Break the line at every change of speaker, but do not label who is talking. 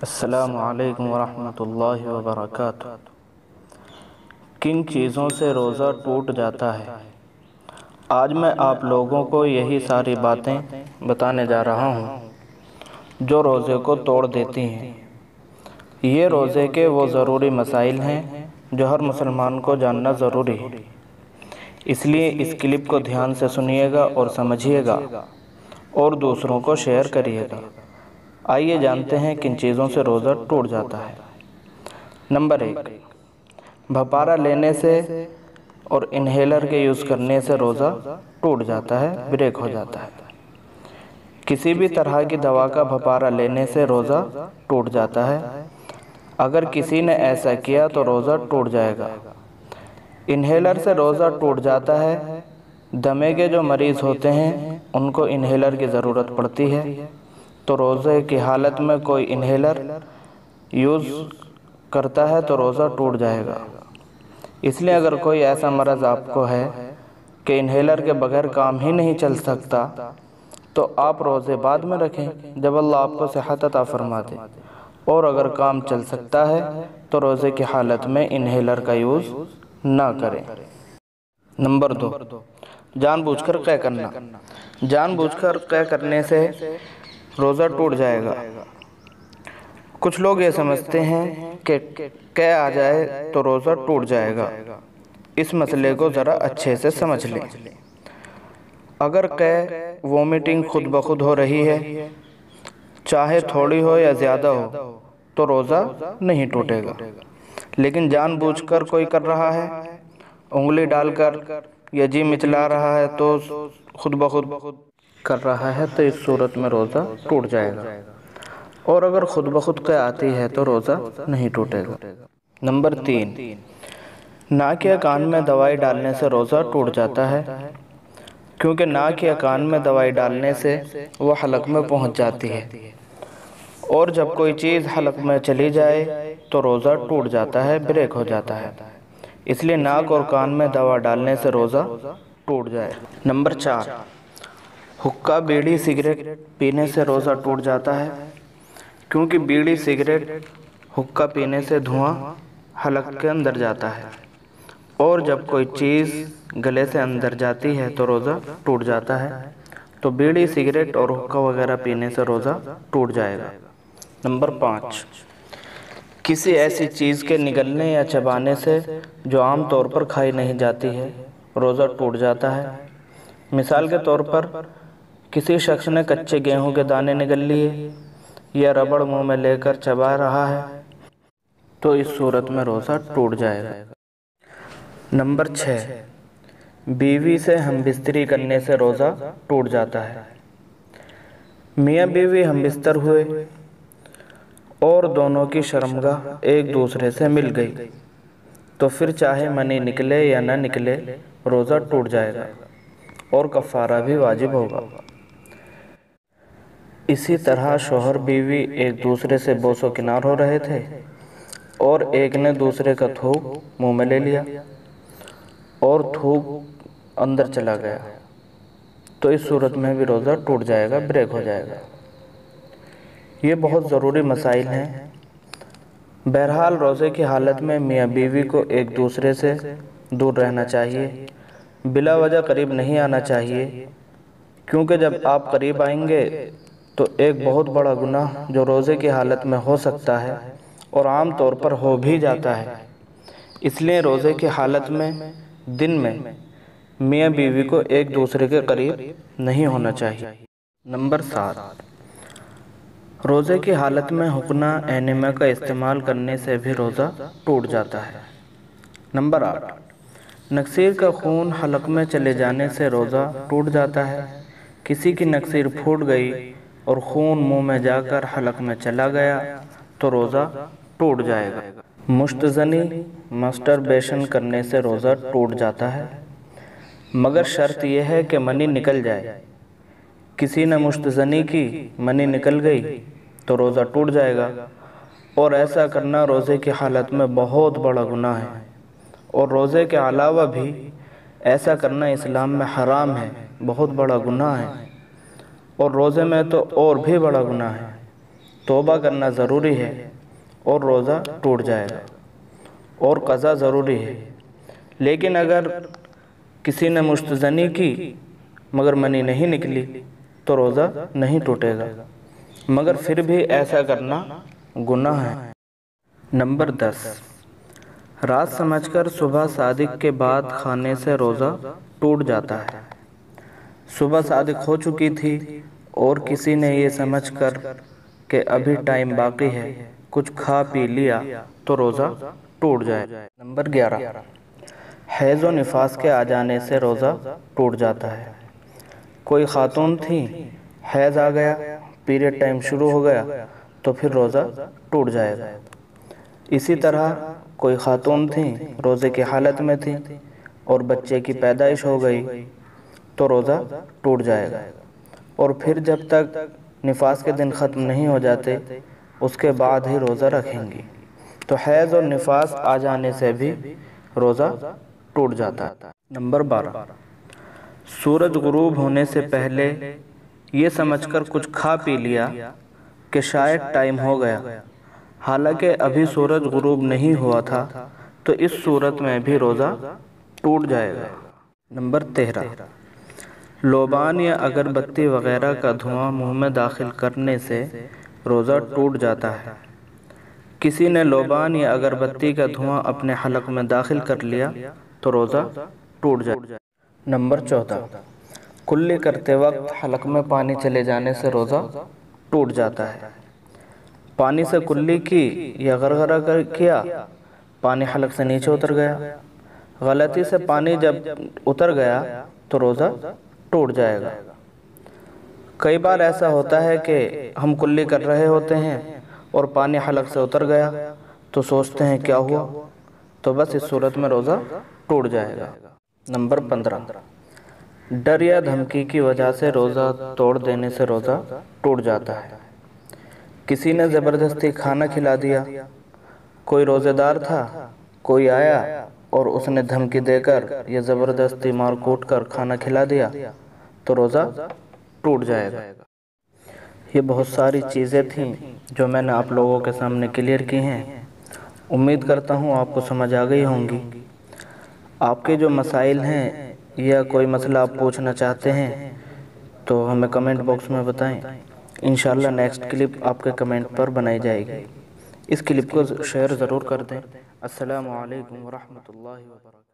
السلام علیکم ورحمۃ اللہ وبرکاتہ۔ کن چیزوں سے روزہ ٹوٹ جاتا ہے؟ آج میں آپ لوگوں کو یہی ساری باتیں بتانے جا رہا ہوں جو روزے کو توڑ دیتی ہیں۔ یہ روزے کے وہ ضروری مسائل ہیں جو ہر مسلمان کو جاننا ضروری ہے، اس لیے اس کلپ کو دھیان سے سنیے گا اور سمجھیے گا اور دوسروں کو شیئر کریے گا۔ آئیے جانتے ہیں کن چیزوں سے روزہ ٹوٹ جاتا ہے۔ نمبر 1، بھپارا لینے سے اور انہیلر کے یوز کرنے سے روزہ ٹوٹ جاتا ہے، بریک ہو جاتا ہے۔ کسی بھی طرح کی دوا کا بھپارا لینے سے روزہ ٹوٹ جاتا ہے۔ اگر کسی نے ایسا کیا تو روزہ ٹوٹ جائے گا۔ انہیلر سے روزہ ٹوٹ جاتا ہے۔ دمے کے جو مریض ہوتے ہیں ان کو انہیلر کی ضرورت پڑتی ہے، تو روزے کی حالت میں کوئی انہیلر یوز کرتا ہے تو روزہ ٹوٹ جائے گا۔ اس لیے اگر کوئی ایسا مرض آپ کو ہے کہ انہیلر کے بغیر کام ہی نہیں چل سکتا تو آپ روزے بعد میں رکھیں جب اللہ آپ کو صحت عطا فرما دے، اور اگر کام چل سکتا ہے تو روزے کی حالت میں انہیلر کا یوز نہ کریں۔ نمبر 2، جان بوجھ کر قے کرنا۔ جان بوجھ کر قے کرنے سے روزہ ٹوٹ جائے گا۔ کچھ لوگ یہ سمجھتے ہیں کہ قے آ جائے تو روزہ ٹوٹ جائے گا۔ اس مسئلے کو ذرا اچھے سے سمجھ لیں۔ اگر قے وومیٹنگ خود بخود ہو رہی ہے، چاہے تھوڑی ہو یا زیادہ ہو، تو روزہ نہیں ٹوٹے گا۔ لیکن جان بوجھ کر کوئی کر رہا ہے، انگلی ڈال کر یا جی مچلا رہا ہے تو خود بخود کر رہا ہے تو اس صورت میں روزہ ٹوٹ جائے گا، اور اگر خود بخود قے آتی ہے تو روزہ نہیں ٹوٹے گا۔ نمبر 3، ناک یا کان میں دوائی ڈالنے سے روزہ ٹوٹ جاتا ہے، کیونکہ ناک یا کان میں دوائی ڈالنے سے وہ حلق میں پہنچ جاتی ہے، اور جب کوئی چیز حلق میں چلی جائے تو روزہ ٹوٹ جاتا ہے، بریک ہو جاتا ہے۔ اس لیے ناک اور کان میں دوا ڈالنے سے روزہ ٹوٹ جائے۔ نمبر 4، حقہ بیڑی سگریٹ پینے سے روزہ ٹوٹ جاتا ہے، کیونکہ بیڑی سگریٹ حقہ پینے سے دھواں حلق کے اندر جاتا ہے، اور جب کوئی چیز گلے سے اندر جاتی ہے تو روزہ ٹوٹ جاتا ہے، تو بیڑی سگریٹ اور حقہ وغیرہ پینے سے روزہ ٹوٹ جائے گا۔ نمبر 5، کسی ایسی چیز کے نگلنے یا چبانے سے جو عام طور پر کھائی نہیں جاتی ہے، روزہ ٹوٹ جاتا ہے۔ مثال کے طور پر کسی شخص نے کچے گیہوں کے دانے نگل لیے یا ربڑ منہ میں لے کر چبا رہا ہے تو اس صورت میں روزہ ٹوٹ جائے گا۔ نمبر 6، بیوی سے ہم بستری کرنے سے روزہ ٹوٹ جاتا ہے۔ میاں بیوی ہم بستر ہوئے اور دونوں کی شرمگاہ ایک دوسرے سے مل گئی تو پھر چاہے منی نکلے یا نہ نکلے روزہ ٹوٹ جائے گا، اور کفارہ بھی واجب ہوگا۔ اسی طرح شوہر بیوی ایک دوسرے سے بوس و کنار ہو رہے تھے اور ایک نے دوسرے کا تھوک منہ میں لے لیا اور تھوک اندر چلا گیا تو اس صورت میں بھی روزہ ٹوٹ جائے گا، بریک ہو جائے گا۔ یہ بہت ضروری مسائل ہیں۔ بہرحال روزے کی حالت میں میاں بیوی کو ایک دوسرے سے دور رہنا چاہیے، بلا وجہ قریب نہیں آنا چاہیے، کیونکہ جب آپ قریب آئیں گے تو ایک بہت بڑا گناہ جو روزے کی حالت میں ہو سکتا ہے اور عام طور پر ہو بھی جاتا ہے، اس لیے روزے کی حالت میں دن میں میاں بیوی کو ایک دوسرے کے قریب نہیں ہونا چاہیے۔ نمبر 7، روزے کی حالت میں حقنہ اینیما کا استعمال کرنے سے بھی روزہ ٹوٹ جاتا ہے۔ نمبر 8، نکسیر کا خون حلق میں چلے جانے سے روزہ ٹوٹ جاتا ہے۔ کسی کی نکسیر پھوٹ گئی اور خون منہ میں جا کر حلق میں چلا گیا تو روزہ ٹوٹ جائے گا۔ مشت زنی مسٹربیشن کرنے سے روزہ ٹوٹ جاتا ہے، مگر شرط یہ ہے کہ منی نکل جائے۔ کسی نے مشت زنی کی، منی نکل گئی تو روزہ ٹوٹ جائے گا، اور ایسا کرنا روزے کی حالت میں بہت بڑا گناہ ہے، اور روزے کے علاوہ بھی ایسا کرنا اسلام میں حرام ہے، بہت بڑا گناہ ہے، اور روزے میں تو اور بھی بڑا گناہ ہے۔ توبہ کرنا ضروری ہے اور روزہ ٹوٹ جائے گا، اور قضا ضروری ہے۔ لیکن اگر کسی نے مستثنی کی مگر منی نہیں نکلی تو روزہ نہیں ٹوٹے گا، مگر پھر بھی ایسا کرنا گناہ ہے۔ نمبر 10، رات سمجھ کر صبح صادق کے بعد کھانے سے روزہ ٹوٹ جاتا ہے۔ صبح صادق ہو چکی تھی اور کسی نے یہ سمجھ کر کہ ابھی ٹائم باقی ہے کچھ کھا پی لیا تو روزہ ٹوٹ جائے۔ نمبر 11، حیض و نفاس کے آ جانے سے روزہ ٹوٹ جاتا ہے۔ کوئی خاتون تھی، حیض آ گیا، پیریڈ ٹائم شروع ہو گیا تو پھر روزہ ٹوٹ جائے گا۔ اسی طرح کوئی خاتون تھیں روزے کی حالت میں تھیں اور بچے کی پیدائش ہو گئی تو روزہ ٹوٹ جائے گا، اور پھر جب تک نفاس کے دن ختم نہیں ہو جاتے اس کے بعد ہی روزہ رکھیں گی۔ تو حیض اور نفاس آ جانے سے بھی روزہ ٹوٹ جاتا ہے۔ نمبر 12، سورج غروب ہونے سے پہلے یہ سمجھ کر کچھ کھا پی لیا کہ شاید ٹائم ہو گیا، حالانکہ ابھی سورج غروب نہیں ہوا تھا، تو اس صورت میں بھی روزہ ٹوٹ جائے گا۔ نمبر 13، لوبان یا اگربتی وغیرہ کا دھواں منہ میں داخل کرنے سے روزہ ٹوٹ جاتا ہے۔ کسی نے لوبان یا اگربتی کا دھواں اپنے حلق میں داخل کر لیا تو روزہ ٹوٹ جائے۔ نمبر 14، کلی کرتے وقت حلق میں پانی چلے جانے سے روزہ ٹوٹ جاتا ہے۔ پانی سے کلی کی یا غرغرہ کیا، پانی حلق سے نیچے اتر گیا، غلطی سے پانی جب اتر گیا تو روزہ ٹوٹ جائے گا۔ کئی بار ایسا ہوتا ہے کہ ہم کلی کر رہے ہوتے ہیں اور پانی حلق سے اتر گیا تو سوچتے ہیں کیا ہوا، تو بس اس صورت میں روزہ ٹوٹ جائے گا۔ نمبر 15، ڈر یا دھمکی کی وجہ سے روزہ توڑ دینے سے روزہ ٹوٹ جاتا ہے۔ کسی نے زبردستی کھانا کھلا دیا، کوئی روزے دار تھا، کوئی آیا اور اس نے دھمکی دے کر یا زبردستی مار کوٹ کر کھانا کھلا دیا تو روزہ ٹوٹ جائے گا۔ یہ بہت ساری چیزیں تھیں جو میں نے آپ لوگوں کے سامنے کلیئر کی ہیں۔ امید کرتا ہوں آپ کو سمجھ آ گئی ہوں گی۔ آپ کے جو مسائل ہیں یا کوئی مسئلہ آپ پوچھنا چاہتے ہیں تو ہمیں کمنٹ باکس میں بتائیں، انشاءاللہ نیکسٹ کلپ آپ کے کمنٹ پر بنائی جائے گی۔ اس کلپ کو شیئر ضرور کر دیں۔ السلام علیکم ورحمۃ اللہ وبرکاتہ۔